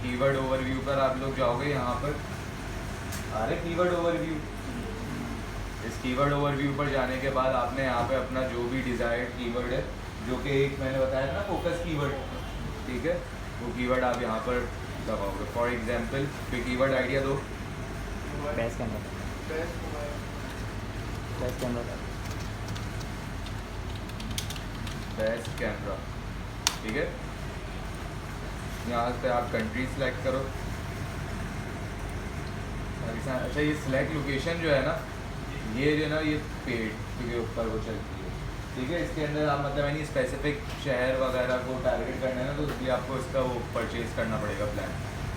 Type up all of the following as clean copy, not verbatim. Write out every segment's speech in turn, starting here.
Keyword overview पर आप लोग जाओगे, यहाँ पर आ रहे कीवर्ड ओवरव्यू। इस कीवर्ड ओवरव्यू पर जाने के बाद आपने यहाँ पे अपना जो भी डिज़ायर्ड कीवर्ड है, जो कि एक मैंने बताया ना फोकस कीवर्ड, ठीक है, वो कीवर्ड आप यहाँ पर लगाओगे। फॉर एग्जांपल कोई कीवर्ड आइडिया दो। Best camera, best camera, best camera, ठीक है। यहाँ से आप कंट्री सेलेक्ट करो। अच्छा, ये सिलेक्ट लोकेशन जो है ना, ये जो है ना, ये पेड के ऊपर वो चलती है, ठीक है। इसके अंदर आप मतलब यानी स्पेसिफिक शहर वगैरह को टारगेट करना है ना, तो इसलिए आपको इसका वो परचेज़ करना पड़ेगा प्लान।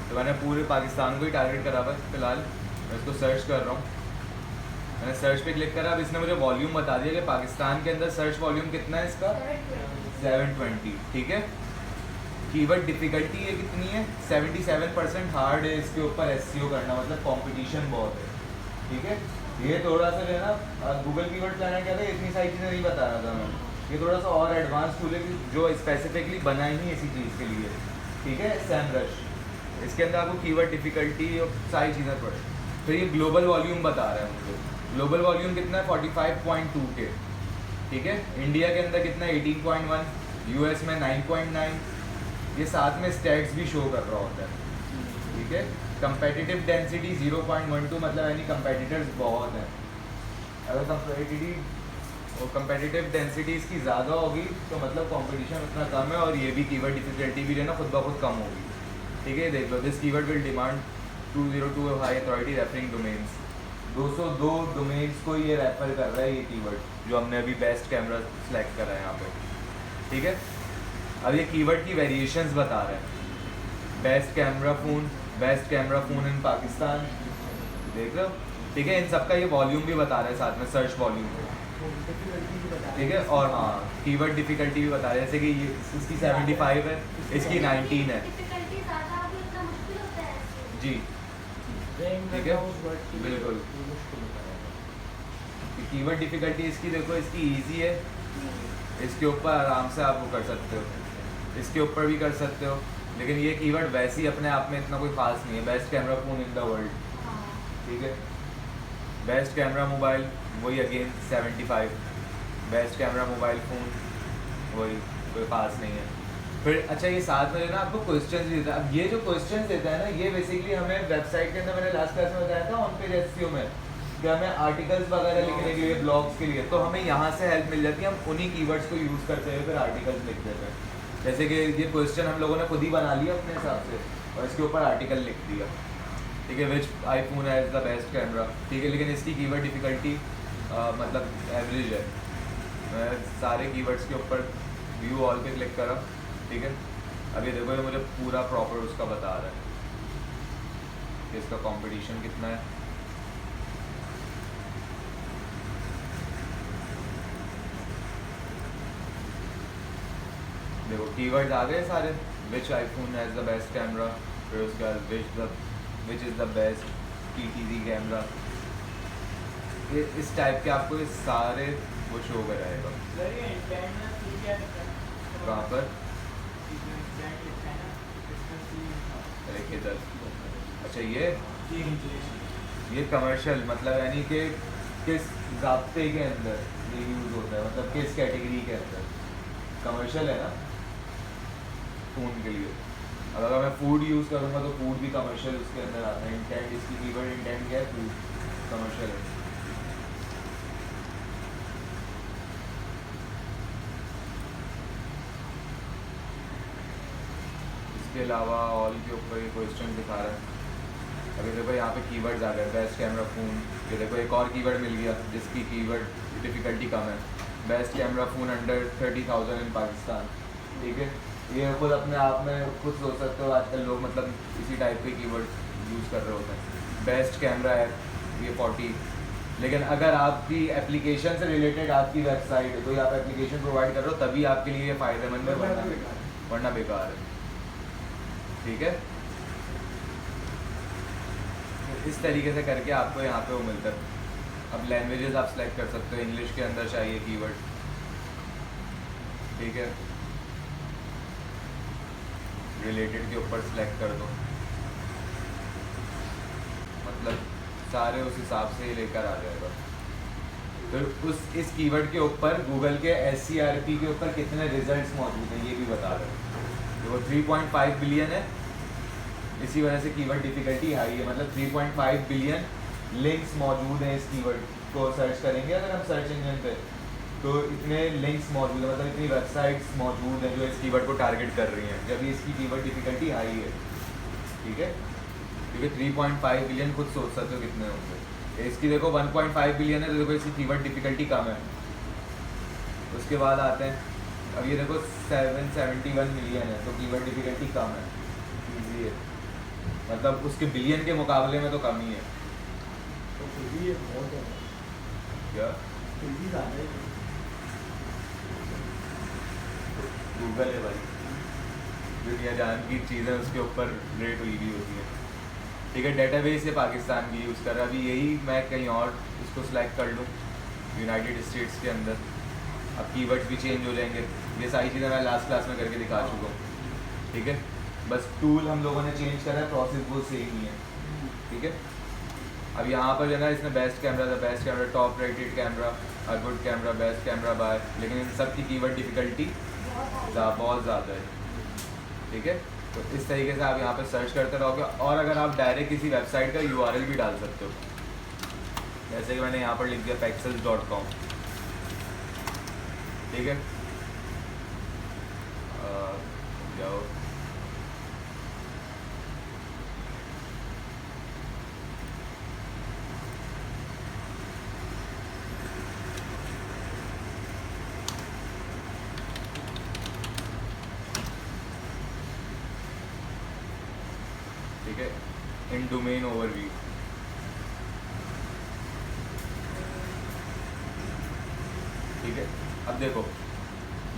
तो मैंने पूरे पाकिस्तान को ही टारगेट करा हुआ है फिलहाल। मैं इसको सर्च कर रहा हूँ, मैंने सर्च पे क्लिक करा। अब इसने मुझे वॉल्यूम बता दिया कि पाकिस्तान के अंदर सर्च वॉल्यूम कितना है इसका, 720, ठीक है। कीवर्ड डिफ़िकल्टी ये कितनी है, 77% हार्ड है इसके ऊपर SEO करना, मतलब कंपटीशन बहुत है, ठीक है। ये थोड़ा सा जो है ना, गूगल कीवर्ड प्लानर क्या था, इतनी सारी चीज़ें नहीं बता रहा था मैं। ये थोड़ा सा और एडवांस टूल है जो स्पेसिफिकली बना ही नहीं इसी चीज़ के लिए, ठीक है। SEMrush, इसके अंदर आपको कीवर्ड डिफ़िकल्टी और सारी चीज़ें पड़े। फिर ये ग्लोबल वॉल्यूम बता रहा है मुझे, ग्लोबल वॉल्यूम कितना है, 45.2 के, ठीक है। इंडिया के अंदर कितना है, 18.1, US में 9.9। ये साथ में स्टैट्स भी शो कर रहा होता है, ठीक है। कंपेटिटिव डेंसिटी 0.12, मतलब यानी कंपेटिटर्स बहुत हैं। अगर कंपेटिटिव डेंसिटी इसकी ज़्यादा होगी तो मतलब कंपटीशन उतना कम है, और ये भी कीवर्ड डिफिकल्टी भी जो है ना खुद ब खुद कम होगी, ठीक है। देख लो, this keyword will demand 202 high authority referring domains, 202 domains को ये रेफर कर रहा है ये कीवर्ड, जो हमने अभी बेस्ट कैमरा सेलेक्ट करा है यहाँ पे, ठीक है। अब ये कीवर्ड की वेरिएशंस बता रहे हैं, बेस्ट कैमरा फ़ोन इन पाकिस्तान, देख रहे हो, ठीक है। इन सब का ये वॉल्यूम भी बता रहा है साथ में, सर्च वॉल्यूम, ठीक है। और हाँ, कीवर्ड डिफ़िकल्टी भी बता रहा है, जैसे कि ये इसकी 75 है, इसकी 19 है जी, ठीक है, बिल्कुल। कीवर्ड डिफ़िकल्टी इसकी देखो, इसकी ईजी है, इसके ऊपर आराम से आप वो कर सकते हो, इसके ऊपर भी कर सकते हो। लेकिन ये कीवर्ड वैसे ही अपने आप में इतना कोई ख़ास नहीं है, best camera phone in the world, ठीक है। बेस्ट कैमरा मोबाइल, वही again 75, best camera mobile phone, वही, कोई ख़ास नहीं है। फिर अच्छा, ये साथ में जो ना आपको क्वेश्चन भी देता है। अब ये जो क्वेश्चन देता है ना, ये बेसिकली हमें वेबसाइट के अंदर, मैंने लास्ट क्लास में बताया था ऑन पेज SEO में, कि हमें आर्टिकल्स वगैरह लिखने के लिए, ब्लॉग्स के लिए, तो हमें यहाँ से हेल्प मिल जाती है। हम उन्हीं कीवर्ड्स को यूज़ करते हुए फिर आर्टिकल्स लिख देते हैं। जैसे कि ये क्वेश्चन हम लोगों ने खुद ही बना लिया अपने हिसाब से, और इसके ऊपर आर्टिकल लिख दिया, ठीक है। विच iPhone has the best camera, ठीक है। लेकिन इसकी कीवर्ड डिफ़िकल्टी मतलब एवरेज है। मैं सारे कीवर्ड्स के ऊपर व्यू ऑल पे क्लिक करा, ठीक है। अभी देखो, ये मुझे पूरा प्रॉपर उसका बता रहा है कि इसका कंपटीशन कितना है। देखो, कीवर्ड्स आ गए सारे, विच iPhone has the best camera, फिर उसके बाद which is the best TTZ camera, ये इस टाइप के आपको ये सारे वो शो कराएगा। कहाँ पर, अरे किधर, अच्छा ये कमर्शियल, मतलब यानी कि किस ज़ाब्ते के अंदर ये यूज़ होता है, मतलब किस कैटेगरी के अंदर। कमर्शियल है ना फ़ोन के लिए। अब अगर मैं फूड यूज़ करूँगा तो फूड भी कमर्शियल उसके अंदर आता है। इंटेंट, इसकी कीवर्ड इंटेंट क्या है, फूड, कमर्शियल है। इसके अलावा ऑल के ऊपर ये क्वेश्चन दिखा रहा है। अभी देखो, यहाँ पे कीवर्ड्स आ गए, बेस्ट कैमरा फ़ोन, ये देखो एक और कीवर्ड मिल गया जिसकी कीवर्ड डिफ़िकल्टी कम है, बेस्ट कैमरा फ़ोन अंडर 30,000 इन पाकिस्तान, ठीक है। ये खुद अपने आप में खुद सोच सकते हो, आजकल लोग मतलब इसी टाइप के कीवर्ड यूज़ कर रहे होते हैं। बेस्ट कैमरा ऐप, ये 40। लेकिन अगर आपकी एप्लीकेशन से रिलेटेड आपकी वेबसाइट है, कोई आप एप्लीकेशन प्रोवाइड कर रहे हो, तभी आपके लिए ये फ़ायदेमंद है, वरना बेकार है, ठीक है। इस तरीके से करके आपको यहाँ पे वो मिलता है। अब लैंग्वेजेस आप सेलेक्ट कर सकते हो, इंग्लिश के अंदर चाहिए कीवर्ड, ठीक है। रिलेटेड के ऊपर सेलेक्ट कर दो। सारे उस हिसाब से लेकर आ जाएगा। फिर इस कीवर्ड के ऊपर गूगल के SCRP के ऊपर कितने रिजल्ट्स मौजूद हैं ये भी बता रहे हैं। तो वो 3.5 बिलियन है, इसी वजह से कीवर्ड डिफ़िकल्टी हाई है। मतलब 3.5 बिलियन लिंक्स मौजूद हैं इस कीवर्ड को सर्च करेंगे अगर हम सर्च इंजन पे, तो इतने लिंक्स मौजूद हैं, मतलब इतनी वेबसाइट्स मौजूद हैं जो इस कीवर्ड को टारगेट कर रही हैं, जब इसकी कीवर्ड डिफ़िकल्टी हाई है। ठीक है, क्योंकि 3.5 बिलियन खुद सोच सकते हो कितने होंगे। इसकी देखो 1.5 बिलियन है, तो देखो इसकी कीवर्ड डिफ़िकल्टी कम है। उसके बाद आते हैं, अब ये देखो 771 मिलियन है, तो कीवर्ड डिफ़िकल्टी कम है, ईजी है, मतलब उसके बिलियन के मुकाबले में तो कम ही है। तो फिर भी ये बहुत है, क्या फिर भी ज़्यादा है। गूगल है भाई, दुनिया जान की चीज़ें उसके ऊपर रेट हुई भी होती है। ठीक है, डेटाबेस है पाकिस्तान की यूज़ कर रहा है। अभी यही मैं कहीं और इसको सिलेक्ट कर लूँ यूनाइटेड स्टेट्स के अंदर, अब कीवर्ड्स भी चेंज हो जाएंगे। ये सारी चीज़ें मैं लास्ट क्लास में करके दिखा चुका हूँ। ठीक है, बस टूल हम लोगों ने चेंज करा है, प्रोसेस वो सेम ही है। ठीक है, अब यहाँ पर जो है ना इसने best camera, top rated camera, a good camera, best camera buy, लेकिन इन सब की कीवर्ड डिफ़िकल्टी बहुत ज़्यादा है। ठीक है, तो इस तरीके से आप यहाँ पे सर्च करते रहोगे, और अगर आप डायरेक्ट किसी वेबसाइट का URL भी डाल सकते हो, जैसे कि मैंने यहाँ पर लिख दिया pexels.com। ठीक है, जाओ, ठीक है, इन डोमेन ओवरव्यू। ठीक है, अब देखो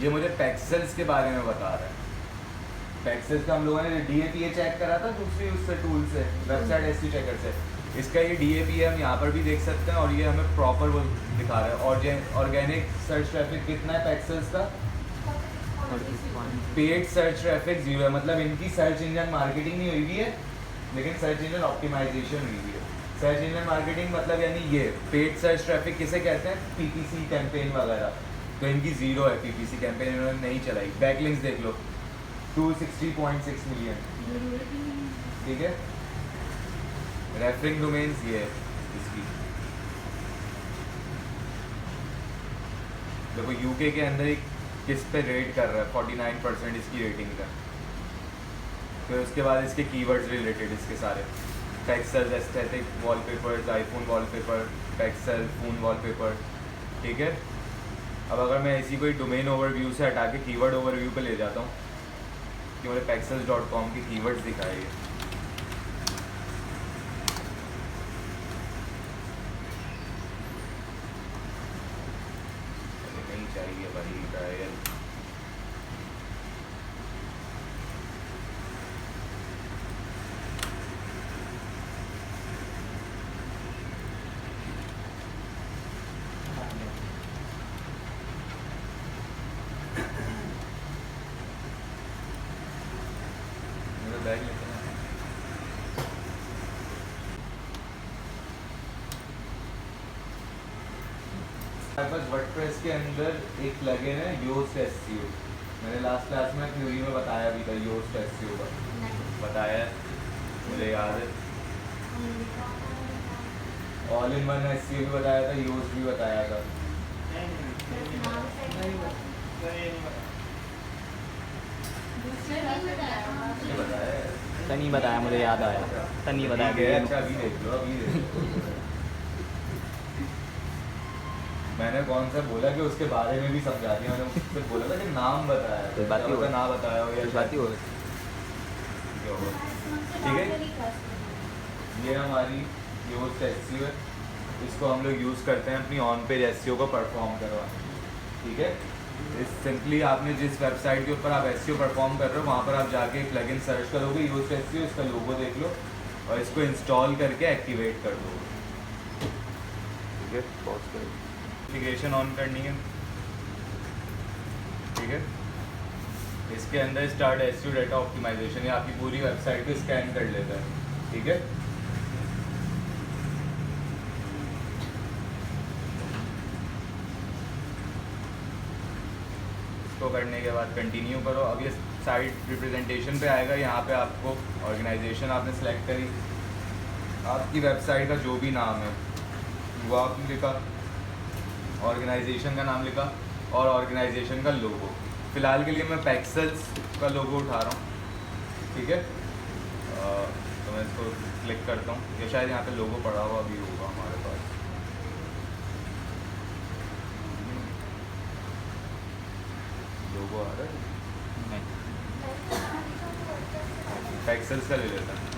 ये मुझे पेक्सल्स के बारे में बता रहा है। पेक्सल्स का हम लोगों ने DAPA चेक करा था दूसरी उससे टूल से, वेबसाइट SEO चेकर से। इसका ये DAPA हम यहाँ पर भी देख सकते हैं, और ये हमें प्रॉपर वो दिखा रहा है। और ऑर्गेनिक सर्च ट्रैफिक कितना है पेक्सल्स का? पेड सर्च ट्रैफिक 0 है, मतलब इनकी सर्च इंजन मार्केटिंग नहीं हुई है, लेकिन सर्च इंजन ऑप्टिमाइजेशन हुई है। सर्च इंजन मार्केटिंग मतलब यानी ये पेड सर्च ट्रैफिक किसे कहते हैं? PPC कैंपेन वगैरह, तो इनकी 0 है PPC कैंपेन, इन्होंने नहीं चलाई। बैकलिंक्स देख लो 260.6 मिलियन। ठीक है, रेफरिंग डोमेन्स ये है इसकी। देखो UK के अंदर एक किस पे रेट कर रहा है, 49% इसकी रेटिंग का। फिर उसके बाद इसके कीवर्ड्स रिलेटेड इसके सारे, Pexels, aesthetic wallpapers, iPhone wallpaper, Pexel phone wallpaper. ठीक है, अब अगर मैं इसी को डोमेन ओवरव्यू से हटा के कीवर्ड ओवरव्यू पे ले जाता हूँ कि मुझे pexels.com के कीवर्ड्स दिखाएंगे। नहीं चाहिए भाई ट्रायल। बैग लेते हैं। हमारे पास वर्डप्रेस के अंदर एक प्लगइन है योस्ट SEO। मैंने लास्ट क्लास में थ्योरी में बताया भी था योस्ट SEO का, बताया है, मुझे याद है। ऑल इन वन SEO भी बताया था, योस्ट भी बताया था। तनी बताया, मुझे याद आया, तनी बताया। ठीक है, अच्छा अभी देख लो, अभी देख लो। मैंने कौन सा बोला कि उसके बारे में भी समझा दिया, मैंने उससे बोला था कि नाम बताया, कोई बात नहीं, ना बताया हो या बात ही हो। ठीक है, ये हमारी योस्ट SEO है, इसको हम लोग यूज़ करते हैं अपनी ऑन पेज SEO को परफॉर्म करवाने। ठीक है, इस सिंपली आपने जिस वेबसाइट के ऊपर आप SEO परफॉर्म कर रहे हो वहाँ पर आप जाके प्लगइन सर्च करोगे योस्ट SEO, इसका लोगो देख लो और इसको इंस्टॉल करके एक्टिवेट कर दो। ठीक है, पॉज करो, नोटिफिकेशन ऑन करनी है। ठीक है, इसके अंदर स्टार्ट SEO डाटा ऑप्टिमाइजेशन, ये आपकी पूरी वेबसाइट को स्कैन कर लेता है। ठीक है, इसको करने के बाद कंटिन्यू करो। अब ये साइट रिप्रेजेंटेशन पे आएगा, यहाँ पे आपको ऑर्गेनाइजेशन आपने सेलेक्ट करी, आपकी वेबसाइट का जो भी नाम है वो आपने लिखा, ऑर्गेनाइजेशन का नाम लिखा और ऑर्गेनाइजेशन का लोगो। फ़िलहाल के लिए मैं पैक्सल्स का लोगो उठा रहा हूँ, ठीक है। तो मैं इसको क्लिक करता हूँ, या शायद यहाँ पे लोगो पड़ा हुआ भी होगा हमारे पास। लोगो आ रहा है, नहीं पैक्सल्स का ले लेता हूँ।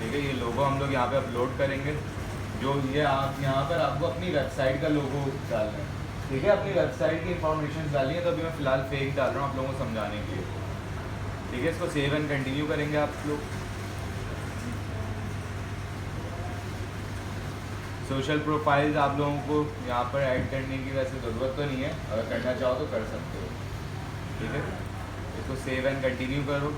ठीक है, ये लोगो हम लोग यहाँ पे अपलोड करेंगे। जो ये आप यहाँ पर आपको अपनी वेबसाइट का लोगो डालना है, ठीक है। अपनी वेबसाइट की इंफॉर्मेशन डालनी है, तो अभी मैं फ़िलहाल फेक डाल रहा हूँ आप लोगों को समझाने के लिए, ठीक है। इसको सेव एंड कंटिन्यू करेंगे आप लोग। सोशल प्रोफाइल्स आप लोगों को यहाँ पर ऐड करने की वैसे ज़रूरत तो नहीं है, अगर करना चाहो तो कर सकते हो, ठीक है। इसको सेव एंड कंटिन्यू करो।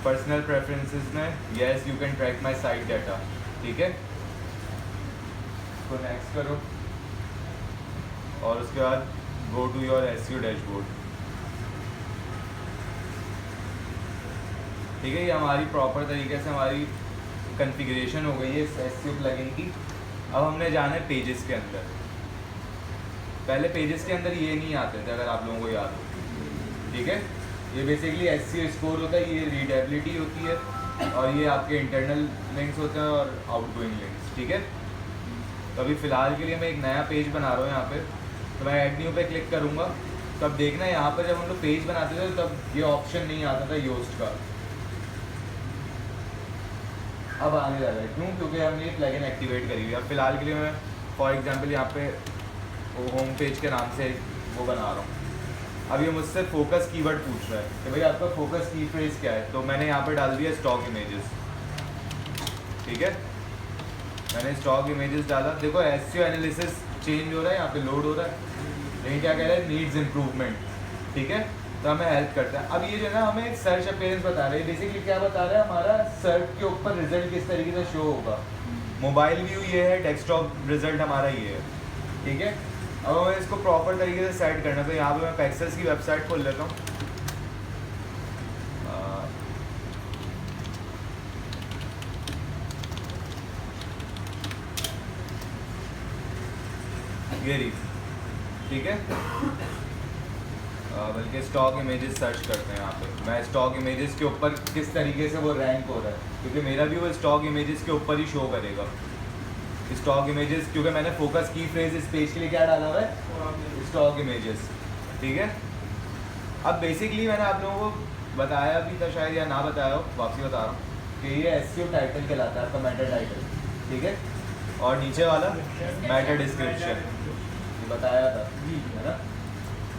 पर्सनल प्रेफरेंसेस में yes you can track my site data, ठीक है। इसको नेक्स्ट करो और उसके बाद go to your SEO dashboard, ठीक है। ये हमारी प्रॉपर तरीके से हमारी कॉन्फ़िगरेशन हो गई है इस SEO प्लगइन की। अब हमने जाना है पेजेस के अंदर। पहले पेजेस के अंदर ये नहीं आते थे, अगर आप लोगों को याद हो, ठीक है। ये बेसिकली SEO स्कोर होता है, ये रीडेबिलिटी होती है और ये आपके इंटरनल लिंक्स होते हैं और आउटगोइंग लिंक्स, ठीक है। तो अभी फ़िलहाल के लिए मैं एक नया पेज बना रहा हूँ यहाँ पे, तो मैं ऐड न्यू पे क्लिक करूँगा। तो अब देखना यहाँ पर जब हम लोग पेज बनाते थे तब ये ऑप्शन नहीं आता था योस्ट का, अब आने लगा है। क्यों? क्योंकि हमने ये प्लगइन एक्टिवेट करी हुई है। अब फ़िलहाल के लिए मैं फॉर एग्जांपल यहाँ पे होम पेज के नाम से वो बना रहा हूँ। अब ये मुझसे फोकस कीवर्ड पूछ रहा है कि भाई आपका फोकस की फ्रेज क्या है, तो मैंने यहाँ पे डाल दिया स्टॉक इमेजेस, ठीक है। मैंने स्टॉक इमेजेस डाला। देखो SEO एनालिसिस चेंज हो रहा है, यहाँ पे लोड हो रहा है, लेकिन क्या कह रहा है, नीड्स इम्प्रूवमेंट, ठीक है। तो हमें हेल्प करता है। अब ये जो है ना हमें एक सर्च अपीयरेंस बता रहा है, बेसिकली क्या बता रहा है, हमारा सर्च के ऊपर रिजल्ट किस तरीके से शो होगा। मोबाइल व्यू ये है, डेस्कटॉप रिजल्ट हमारा ये है, ठीक है। अब हमें इसको प्रॉपर तरीके से सेट करना है। तो यहाँ पे मैं पैक्सल्स की वेबसाइट खोल लेता हूँ। ये रही, ठीक है। बल्कि स्टॉक इमेजेस सर्च करते हैं यहाँ पे। मैं स्टॉक इमेजेस के ऊपर किस तरीके से वो रैंक हो रहा है, क्योंकि मेरा भी वो स्टॉक इमेजेस के ऊपर ही शो करेगा। स्टॉक इमेजेस, क्योंकि मैंने फोकस की फ्रेज इस पेज के लिए क्या डाला हुआ है, स्टॉक इमेजेस, ठीक है। अब बेसिकली मैंने आप लोगों को बताया भी था शायद, या ना बताया हो, वापसी बता रहा हूँ कि ये SEO टाइटल कहलाता है, आपका मैटर टाइटल, ठीक है। और नीचे वाला मैटर डिस्क्रिप्शन, ये बताया था, है ना।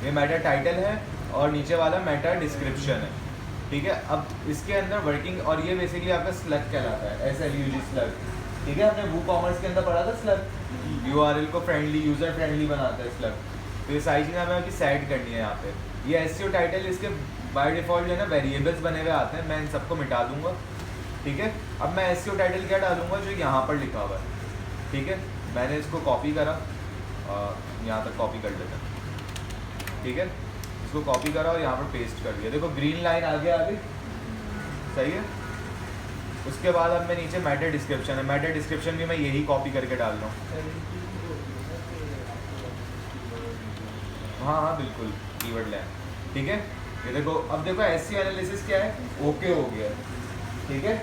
ये मैटर टाइटल है और नीचे वाला मैटर डिस्क्रिप्शन है, ठीक है। अब इसके अंदर वर्किंग, और ये बेसिकली आपका स्लग कहलाता है, SLUG स्लग, ठीक है। आपने WooCommerce के अंदर पढ़ा था स्लग, URL को फ्रेंडली, यूज़र फ्रेंडली बनाता है स्लग। तो ये सारी चीज़ें हमें आपकी सेट करनी है यहाँ पे। ये SEO टाइटल, इसके बाय डिफ़ॉल्ट जो है ना वेरिएबल्स बने हुए आते हैं, मैं इन सबको मिटा दूँगा, ठीक है। अब मैं SEO टाइटल क्या डालूँगा, जो यहाँ पर लिखा हुआ है, ठीक है। मैंने इसको कॉपी करा, यहाँ तक कॉपी कर लेते हैं, ठीक है। इसको कॉपी करा और यहाँ पर पेस्ट कर दिया। देखो ग्रीन लाइन आ गया अभी, सही है। उसके बाद अब मैं नीचे मैटर डिस्क्रिप्शन है, मैटर डिस्क्रिप्शन भी मैं यही कॉपी करके डाल रहा हूँ। हाँ बिल्कुल, कीवर्ड लाइन, ठीक है। ये देखो, अब देखो SEO एनालिसिस क्या है, ओके हो गया, ठीक है।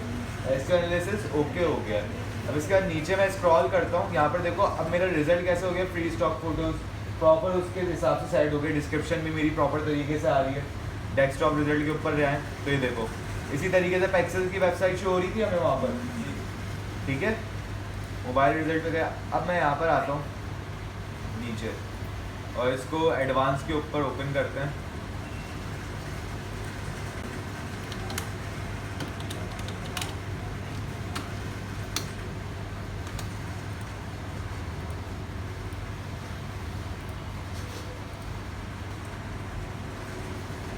SEO एनालिसिस ओके हो गया। अब इसके बाद नीचे मैं स्क्रॉल करता हूँ, यहाँ पर देखो अब मेरा रिजल्ट कैसे हो गया, फ्री स्टॉक फोटोज़ प्रॉपर उसके हिसाब से सेट हो गए, डिस्क्रिप्शन भी मेरी प्रॉपर तरीके से आ रही है, डेस्कटॉप रिजल्ट के ऊपर रहे हैं। तो ये देखो इसी तरीके से पैक्सल की वेबसाइट शो हो रही थी हमें वहाँ पर, ठीक है। मोबाइल रिजल्ट पे गया। अब मैं यहाँ पर आता हूँ नीचे और इसको एडवांस के ऊपर ओपन करते हैं।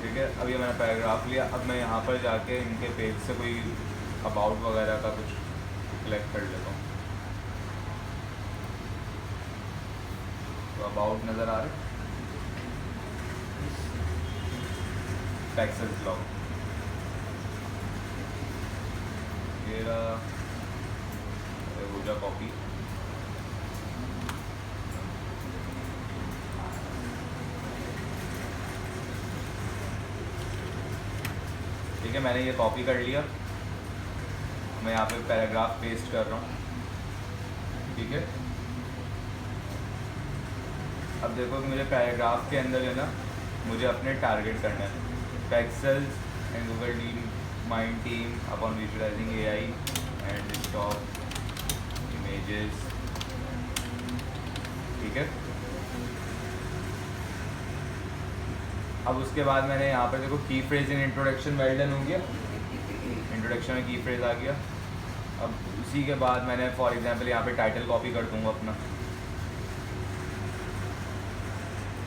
ठीक है, अब ये मैंने पैराग्राफ लिया। अब मैं यहाँ पर जाके इनके पेज से कोई अबाउट वगैरह का कुछ सिलेक्ट कर लेता हूँ। तो अबाउट नज़र आ रहे, टेक्सास ब्लॉग, ये रहा, हो जा कॉपी। ठीक है, मैंने ये कॉपी कर लिया। मैं यहाँ पे पैराग्राफ पेस्ट कर रहा हूँ। ठीक है, अब देखो मेरे पैराग्राफ के अंदर है ना, मुझे अपने टारगेट करना है। Pexels and Google DeepMind team upon visualizing AI and stock images। ठीक है, अब उसके बाद मैंने यहाँ पे देखो की phrase in introduction well done हो गया, इंट्रोडक्शन में की फ्रेज आ गया। अब उसी के बाद मैंने फॉर एग्जांपल यहाँ पे टाइटल कॉपी कर दूँगा अपना।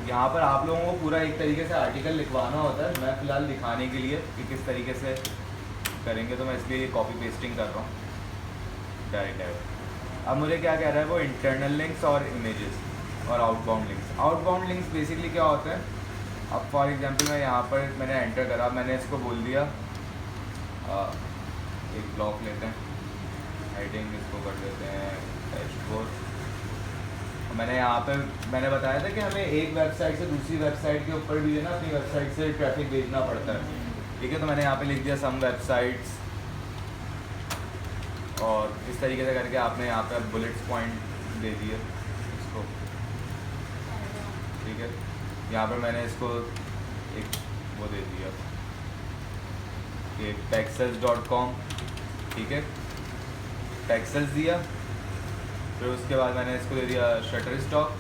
यहाँ पर आप लोगों को पूरा एक तरीके से आर्टिकल लिखवाना होता है, मैं फ़िलहाल दिखाने के लिए कि किस तरीके से करेंगे, तो मैं इसलिए ये कॉपी पेस्टिंग कर रहा हूँ डायरेक्ट। अब मुझे क्या कह रहा है वो, इंटरनल लिंक्स और इमेजेस और outbound links. Outbound links basically क्या होते हैं, अब फॉर एग्जांपल मैं यहाँ पर मैंने एंटर करा, मैंने इसको बोल दिया एक ब्लॉक लेते हैं, हेडिंग इसको कर देते हैं डैशबोर्ड। मैंने यहाँ पे मैंने बताया था कि हमें एक वेबसाइट से दूसरी वेबसाइट के ऊपर भी है ना अपनी वेबसाइट से ट्रैफिक भेजना पड़ता है। ठीक है, तो मैंने यहाँ पे लिख दिया सम वेबसाइट्स, और इस तरीके से करके आपने यहाँ पे बुलेट्स पॉइंट दे दिए इसको। ठीक है, यहाँ पर मैंने इसको एक वो दे दिया कि pexels.com। ठीक है, पेक्सल्स दिया, फिर उसके बाद मैंने इसको दे दिया शटर स्टॉक,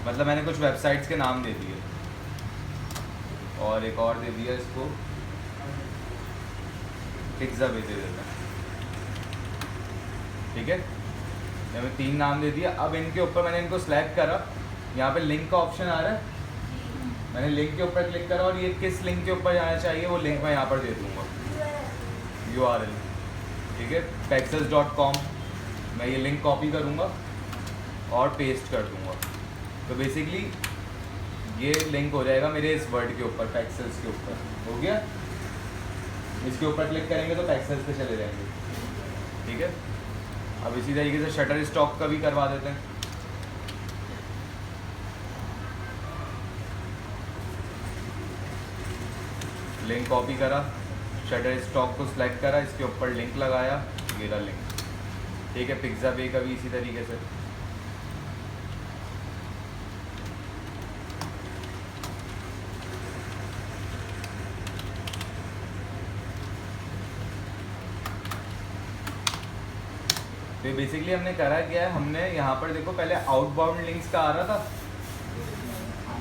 मतलब मैंने कुछ वेबसाइट्स के नाम दे दिए, और एक और दे दिया इसको पिज्ज़ा भी दे देता है। ठीक है, मैंने 3 नाम दे दिया। अब इनके ऊपर मैंने इनको सेलेक्ट करा, यहाँ पे लिंक का ऑप्शन आ रहा है, मैंने लिंक के ऊपर क्लिक करा, और ये किस लिंक के ऊपर जाना चाहिए वो लिंक मैं यहाँ पर दे दूँगा, URL। ठीक है, pexels.com, मैं ये लिंक कॉपी करूँगा और पेस्ट कर दूँगा, तो बेसिकली ये लिंक हो जाएगा मेरे इस वर्ड के ऊपर, पेक्सल्स के ऊपर। हो गया, इसके ऊपर क्लिक करेंगे तो पेक्सल्स पे चले जाएंगे। ठीक है, अब इसी तरीके से शटर स्टॉक का भी करवा देते हैं। लिंक कॉपी करा, शटर स्टॉक को सिलेक्ट करा, इसके ऊपर लिंक लगाया, ये रहा लिंक। ठीक है, पिज्ज़ा पे का भी इसी तरीके से। तो बेसिकली हमने करा क्या है, हमने यहाँ पर देखो पहले आउटबाउंड लिंक्स का आ रहा था,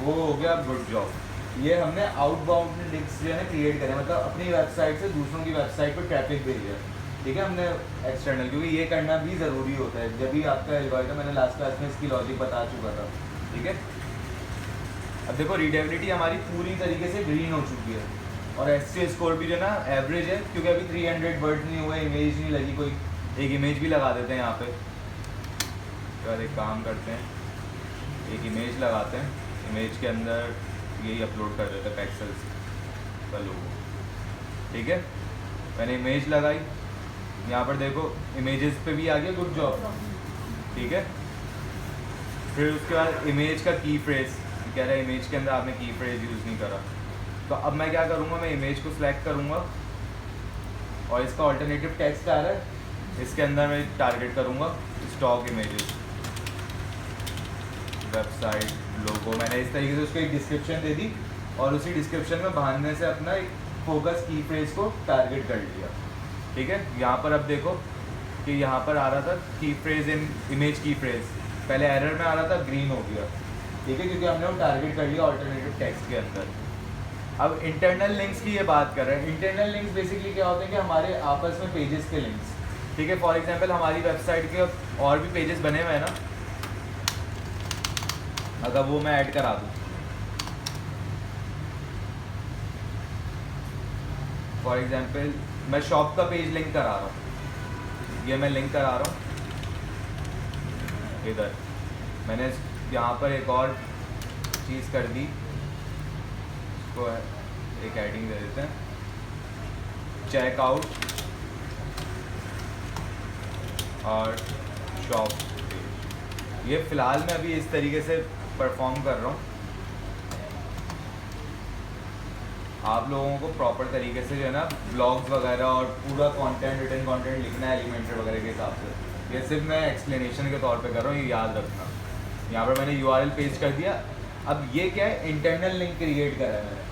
वो हो गया गुड जॉब। ये हमने आउटबाउंड लिंक्स जो है ना क्रिएट करे, मतलब अपनी वेबसाइट से दूसरों की वेबसाइट पर ट्रैफिक भेजा। ठीक है, हमने एक्सटर्नल, क्योंकि ये करना भी ज़रूरी होता है जब भी आपका एल्गोरिथम, मैंने लास्ट क्लास में इसकी लॉजिक बता चुका था। ठीक है, अब देखो रीडेबिलिटी हमारी पूरी तरीके से ग्रीन हो चुकी है, और SEO स्कोर भी जो ना एवरेज है, क्योंकि अभी 300 वर्ड नहीं हुए, इमेज नहीं लगी कोई, एक इमेज भी लगा देते हैं यहाँ पे। तो एक काम करते हैं, एक इमेज लगाते हैं, इमेज के अंदर यही अपलोड कर देते हैं पेक्सल्स का लोगो। ठीक है, मैंने इमेज लगाई, यहाँ पर देखो इमेजेस पे भी आ गया गुड जॉब। ठीक है, फिर उसके बाद इमेज का की फ्रेज कह रहा है, इमेज के अंदर आपने की फ्रेज यूज़ नहीं करा, तो अब मैं क्या करूँगा, मैं इमेज को सिलेक्ट करूँगा, और इसका ऑल्टरनेटिव टेक्स्ट आ रहा है, इसके अंदर मैं टारगेट करूँगा स्टॉक इमेजेस, वेबसाइट लोगो। मैंने इस तरीके से उसको एक डिस्क्रिप्शन दे दी, और उसी डिस्क्रिप्शन में बहाने से अपना एक फोकस की फ्रेज को टारगेट कर लिया। ठीक है, यहाँ पर अब देखो कि यहाँ पर आ रहा था की फ्रेज इन इमेज की फ्रेज, पहले एरर में आ रहा था, ग्रीन हो गया। ठीक है, क्योंकि हमने वो टारगेट कर लिया ऑल्टरनेटिव टेक्स्ट के अंदर। अब इंटरनल लिंक्स की ये बात कर रहे हैं। इंटरनल लिंक्स बेसिकली क्या होते हैं कि हमारे आपस में पेजेस के लिंक्स। ठीक है, फॉर एग्जांपल हमारी वेबसाइट के और भी पेजेस बने हुए हैं ना, अगर वो मैं ऐड करा दूँ, फॉर एग्जांपल मैं शॉप का पेज लिंक करा रहा हूँ, ये मैं लिंक करा रहा हूँ इधर। मैंने यहाँ पर एक और चीज़ कर दी, इसको एक हेडिंग दे देते हैं, चेकआउट और शॉप पेज। ये फ़िलहाल मैं अभी इस तरीके से परफॉर्म कर रहा हूँ। आप लोगों को प्रॉपर तरीके से जो है ना ब्लॉग्स वगैरह और पूरा कंटेंट, रिटन कंटेंट लिखना है एलिमेंटर वगैरह के हिसाब से। ये सिर्फ मैं एक्सप्लेनेशन के तौर पे कर रहा हूँ, ये याद रखना। यहाँ पर मैंने यूआरएल पेस्ट कर दिया। अब ये क्या है, इंटरनल लिंक क्रिएट करा है मैंने,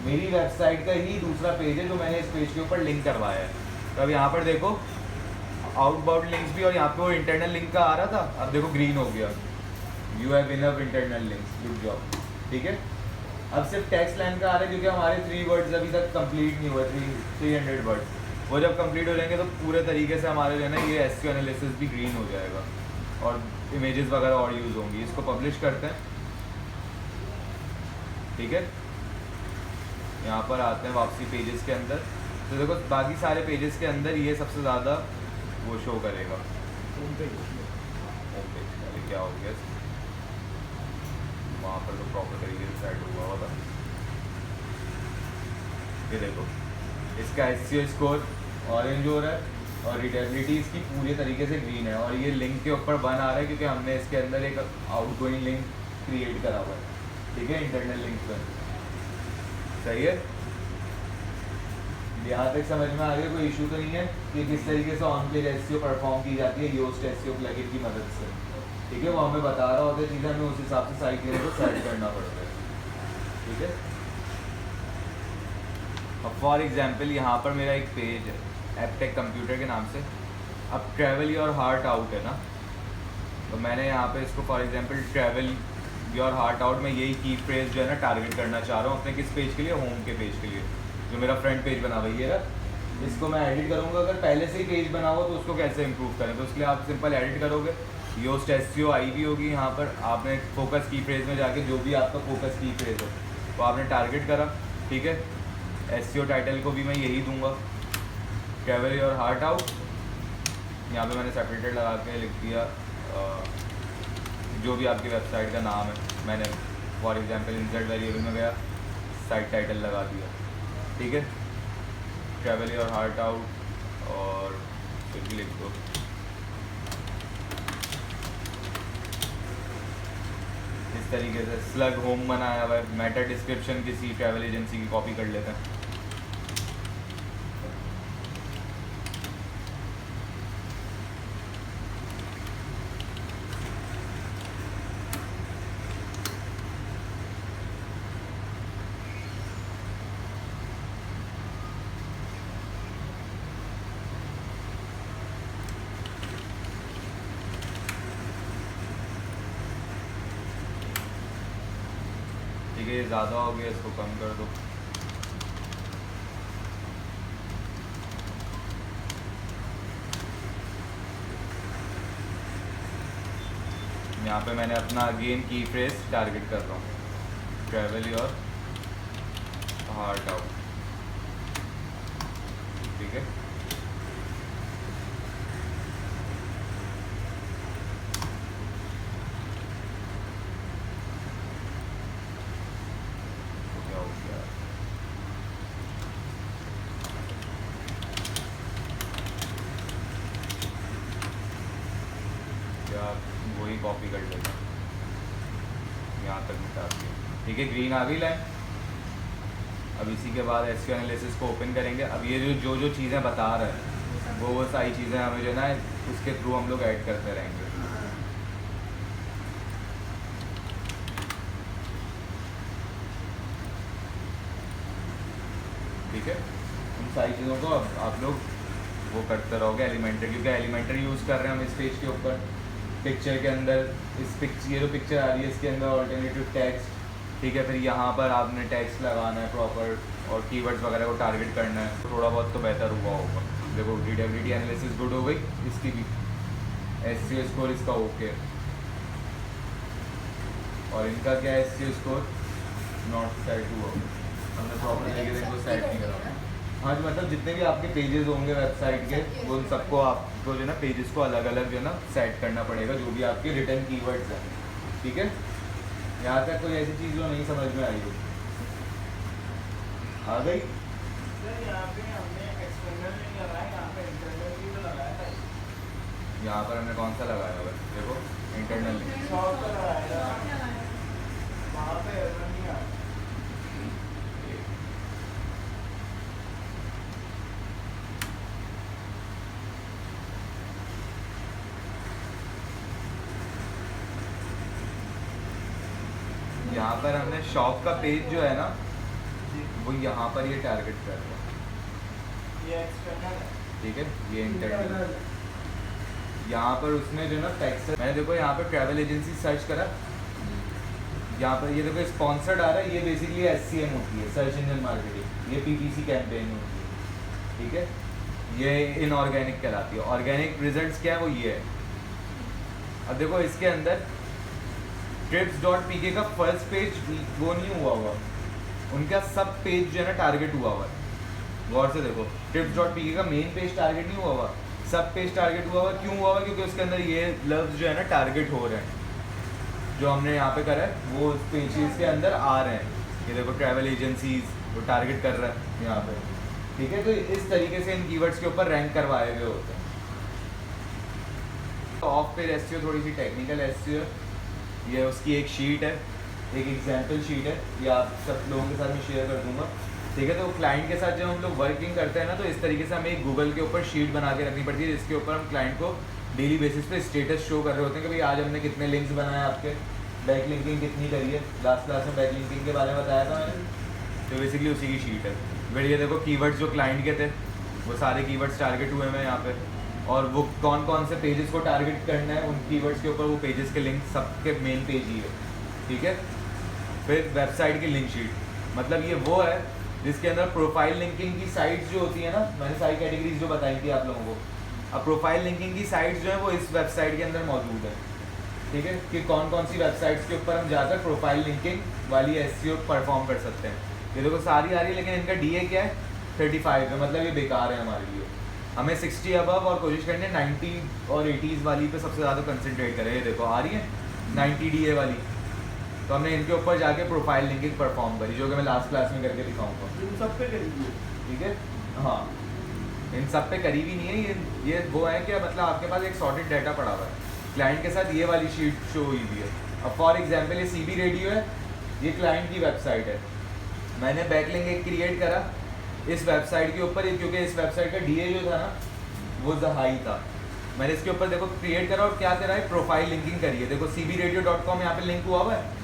मेरी वेबसाइट का ही दूसरा पेज है जो मैंने इस पेज के ऊपर लिंक करवाया है। तो अब यहाँ पर देखो आउटबाउंड लिंक्स भी, और यहाँ पे वो इंटरनल लिंक का आ रहा था, अब देखो ग्रीन हो गया, you have enough internal links, good job. ठीक है, अब सिर्फ टेक्स्ट लाइन का आ रहा है क्योंकि हमारे 3 वर्ड्स अभी तक कंप्लीट नहीं हुए, 300 वर्ड्स। वो जब कंप्लीट हो जाएंगे तो पूरे तरीके से हमारे जो है ना ये एसक्यू एनालिसिस भी ग्रीन हो जाएगा और इमेजेस वगैरह और यूज़ होंगी। इसको पब्लिश करते हैं। ठीक है, यहाँ पर आते हैं वापसी पेजेस के अंदर। तो देखो बाकी सारे पेजेस के अंदर ये सबसे ज़्यादा वो शो करेगा। होम पेज अरे क्या हो गया, वहाँ पर तो प्रॉपर तरीके से सेट हुआ था। ये देखो इसका एसईओ स्कोर ऑरेंज हो रहा है और रीडेबिलिटी इसकी पूरी तरीके से ग्रीन है, और ये लिंक के ऊपर 1 आ रहा है क्योंकि हमने इसके अंदर एक आउटगोइंग लिंक क्रिएट करा हुआ है। ठीक है, इंटरनल लिंक पर। सही है, यहाँ तक समझ में आ गया, कोई इशू तो नहीं है कि किस तरीके से ऑन पेज एसईओ परफॉर्म की जाती है योस्ट एसईओ प्लगइन की मदद से। ठीक है, वो हमें बता रहा होता है चीज़ें, हमें उस हिसाब से साइट लेने को सेट करना पड़ता है। ठीक है, अब फॉर एग्जांपल यहाँ पर मेरा एक पेज है एपटेक कंप्यूटर के नाम से। अब ट्रैवल योर हार्ट आउट है ना, तो मैंने यहाँ पे इसको for example travel your heart out में यही की फ्रेज जो है ना टारगेट करना चाह रहा हूँ अपने किस पेज के लिए, होम के पेज के लिए, जो मेरा फ्रंट पेज बना हुआ है। ये रहा, इसको मैं एडिट करूँगा। अगर पहले से ही पेज बना हुआ तो उसको कैसे इंप्रूव करें, तो उसके लिए आप सिंपल एडिट करोगे, योस्ट एसईओ आई भी होगी यहाँ पर। आपने फोकस की फ्रेज में जाके जो भी आपका फोकस की फ्रेज हो वो आपने टारगेट करा। ठीक है, एसईओ टाइटल को भी मैं यही दूंगा, ट्रैवल योर हार्ट आउट। यहाँ पे मैंने सेपरेटेड लगा के लिख दिया जो भी आपकी वेबसाइट का नाम है। मैंने फॉर एग्जांपल इंसर्ट वेरिएबल में गया, साइट टाइटल लगा दिया। ठीक है, ट्रैवल योर हार्ट आउट और कुछ भी लिख दो। इस तरीके से स्लग होम बनाया हुआ है, मेटा डिस्क्रिप्शन किसी ट्रैवल एजेंसी की कॉपी कर लेते हैं। ठीक है, ये ज़्यादा हो गया, इसको कम कर दो। यहाँ पे मैंने अपना अगेन की फ्रेज टारगेट कर रहा हूँ, ट्रैवल योर हार्ट आउट। ठीक है, क्या हो गया, क्या वही कॉपी कर लेते हैं, यहाँ तक मिटा दिया। ठीक है, ग्रीन आ गई लाइन। अब इसी के बाद एसक्यू एनालिसिस को ओपन करेंगे। अब ये जो चीज़ें बता रहे हैं वो सारी चीज़ें हमें जो है ना उसके थ्रू हम लोग ऐड करते रहेंगे। ठीक है, उन सारी चीज़ों को अब आप लोग वो करते रहोगे एलिमेंटर, क्योंकि एलिमेंटर यूज़ कर रहे हैं हम इस पेज के ऊपर। पिक्चर के अंदर ये जो पिक्चर आ रही है इसके अंदर ऑल्टरनेटिव टेक्स्ट। ठीक है, फिर यहाँ पर आपने टेक्स्ट लगाना है प्रॉपर और कीवर्ड्स वगैरह को टारगेट करना है, तो थोड़ा बहुत तो बेहतर हुआ होगा। देखो रीडेबिलिटी एनालिसिस गुड हो गई इसकी भी, एसईओ स्कोर इसका ओके, और इनका क्या है एसईओ स्कोर नॉट सेट हुआ, हमने प्रॉपर तरीके से इनको सेट नहीं करा। हाँ जी, मतलब जितने भी आपके पेजेस होंगे वेबसाइट के वो उन सबको आपको जो है ना पेजेस को अलग अलग जो है ना सेट करना पड़ेगा, जो भी आपके रिटर्न कीवर्ड्स हैं। ठीक है, यहाँ तक कोई ऐसी चीज़ जो नहीं समझ में आई हो? आ गई? यहाँ पे हमने एक्सटर्नल नहीं लगाया, यहाँ पे इंटरनल भी तो लगाया था। यहाँ पर हमने कौन सा लगाया हुआ है? देखो इंटरनल शॉर्ट का लगाया था, वहाँ पे एरर नहीं आया। यहाँ पर हमने शॉप का पेज जो है ना वो यहाँ पर ये टारगेट कर रहा है। ये एक्सटर्नल है। ठीक है, ये इंटरनल। यहाँ पर उसने जो ना टेक्स्ट, मैंने देखो यहाँ पर ट्रैवल एजेंसी सर्च करा, यहाँ पर ये देखो स्पॉन्सर्ड आ रहा है, ये बेसिकली SCM होती है, सर्च इंजन मार्केटिंग, ये PPC कैंपेन होती है। ठीक है, ये इनऑर्गेनिक कहलाती है। ऑर्गेनिक रिजल्ट्स क्या है, वो ये है। अब देखो इसके अंदर trips.pk का फर्स्ट पेज वो नहीं हुआ, उनका सब पेज जो है ना टारगेट हुआ है। गौर से देखो, trips.pk का मेन पेज टारगेट नहीं हुआ, सब पेज टारगेट हुआ। क्यों हुआ? क्योंकि उसके अंदर ये लफ्ज जो है ना टारगेट हो रहे हैं, जो हमने यहाँ पे करा है वो पेजेस के अंदर आ रहे हैं। ये देखो ट्रैवल एजेंसीज वो टारगेट कर रहा है यहाँ पे। ठीक है, तो इस तरीके से इन कीवर्ड्स के ऊपर रैंक करवाए हुए होते हैं। ऑफ पेज एसईओ थोड़ी सी टेक्निकल एसईओ, ये उसकी एक शीट है, एक एग्जाम्पल शीट है, ये आप सब लोगों के साथ मैं शेयर कर दूंगा। ठीक है, तो क्लाइंट के साथ जब हम लोग वर्किंग करते हैं ना, तो इस तरीके से हमें एक गूगल के ऊपर शीट बना के रखनी पड़ती है, जिसके ऊपर हम क्लाइंट को डेली बेसिस पे स्टेटस शो कर रहे होते हैं कि भाई आज हमने कितने लिंक्स बनाए, आपके बैक लिंकिंग कितनी करी है। लास्ट क्लास में बैक लिंकिंग के बारे में बताया था मैंने, तो बेसिकली उसी की शीट है। फिर ये देखो कीवर्ड्स जो क्लाइंट के थे वो सारे कीवर्ड्स टारगेट हुए हैं यहाँ पे, और वो कौन कौन से पेजेस को टारगेट करना है उन कीवर्ड्स के ऊपर वो पेजेस के लिंक सबके मेन पेज ही है। ठीक है, फिर वेबसाइट की लिंक शीट, मतलब ये वो है जिसके अंदर प्रोफाइल लिंकिंग की साइट्स जो होती है ना, मैंने सारी कैटेगरीज जो बताई थी आप लोगों को। अब प्रोफाइल लिंकिंग की साइट्स जो है वो इस वेबसाइट के अंदर मौजूद है। ठीक है, कि कौन कौन सी वेबसाइट्स के ऊपर हम जाकर प्रोफाइल लिंकिंग वाली एसईओ परफॉर्म कर सकते हैं। ये देखो सारी आ रही है, लेकिन इनका DA क्या है 35 है, मतलब ये बेकार है हमारे लिए। हमें 60 अबव और कोशिश करनी है 90 और 80s वाली पे सबसे ज़्यादा कंसंट्रेट करें। ये देखो आ रही है 90 DA वाली, तो हमने इनके ऊपर जाके प्रोफाइल लिंकिंग परफॉर्म करी, जो कि मैं लास्ट क्लास में करके दिखाऊंगा। इन सब पे करेंगे। ठीक है, हाँ इन सब पे करी भी नहीं है, ये वो है कि मतलब आपके पास एक सॉर्टेड डाटा पड़ा हुआ है, क्लाइंट के साथ ये वाली शीट शो हुई हुई है। अब फॉर एग्जांपल ये CB रेडियो है, ये क्लाइंट की वेबसाइट है, मैंने बैकलिंक एक क्रिएट करा इस वेबसाइट के ऊपर, क्योंकि इस वेबसाइट का DA जो था ना वो हाई था। मैंने इसके ऊपर देखो क्रिएट करा और क्या करा है, प्रोफाइल लिंकिंग करी है। देखो cbradio.com यहाँ पे लिंक हुआ हुआ है,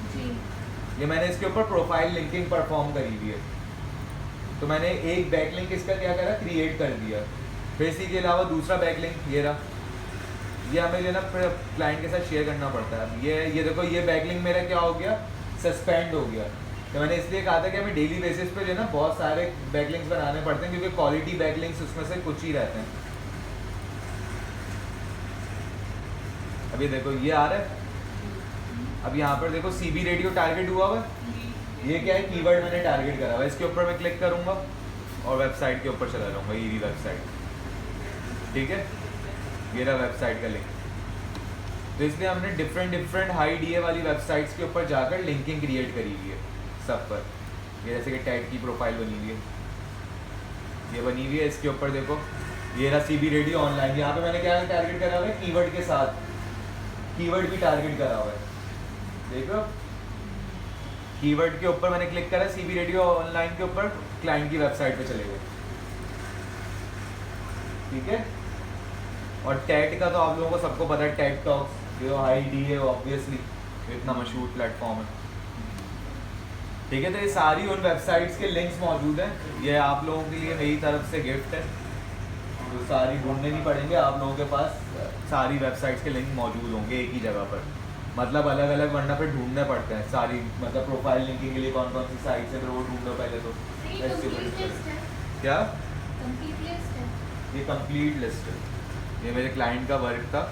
ये मैंने इसके ऊपर प्रोफाइल लिंकिंग परफॉर्म करी हुई है। तो मैंने एक बैकलिंक इसका क्या करा, क्रिएट कर दिया। फिर इसी के अलावा दूसरा बैकलिंक ये रहा, ये हमें जो है ना क्लाइंट के साथ शेयर करना पड़ता है। ये देखो ये बैकलिंक मेरा क्या हो गया, सस्पेंड हो गया। तो मैंने इसलिए कहा था कि हमें डेली बेसिस पे जो है ना बहुत सारे बैकलिंक्स बनाने पड़ते हैं, क्योंकि क्वालिटी बैकलिंक्स उसमें से कुछ ही रहते हैं। अभी देखो ये आ रहा है, अब यहाँ पर देखो CB रेडियो टारगेट हुआ हुआ है, ये क्या है कीवर्ड मैंने टारगेट करा हुआ है। इसके ऊपर मैं क्लिक करूँगा और वेबसाइट के ऊपर चला जाऊँगा, ये वेबसाइट। ठीक है, ये रहा वेबसाइट का लिंक। तो इसलिए हमने डिफरेंट हाई DA वाली वेबसाइट्स के ऊपर जाकर लिंकिंग क्रिएट करी हुई है सब पर। ये जैसे कि टैग की प्रोफाइल बनी हुई है, ये बनी हुई है। इसके ऊपर देखो ये रहा CB रेडियो ऑनलाइन, यहाँ पे मैंने क्या टारगेट करा हुआ है, कीवर्ड के साथ कीवर्ड भी टारगेट करा हुआ है। देखो कीवर्ड के ऊपर मैंने क्लिक करा, CB रेडियो ऑनलाइन के ऊपर क्लाइंट की वेबसाइट पे चले गए। ठीक है, और टैट का तो आप लोगों को सबको पता है, टेड टॉक्स जो हाई DA ऑब्वियसली इतना मशहूर प्लेटफॉर्म है। ठीक है, तो ये सारी उन वेबसाइट्स के लिंक्स मौजूद हैं, ये आप लोगों के लिए मेरी तरफ से गिफ्ट है। तो सारी ढूंढने नहीं पड़ेंगे, आप लोगों के पास सारी वेबसाइट्स के लिंक मौजूद होंगे एक ही जगह पर, मतलब अलग अलग वरना फिर ढूंढने पड़ते हैं सारी, मतलब प्रोफाइल लिंकिंग के लिए कौन कौन सी साइट्स है, फिर वो ढूंढो पहले तो। क्या ये कंप्लीट लिस्ट है, ये मेरे क्लाइंट का वर्क था,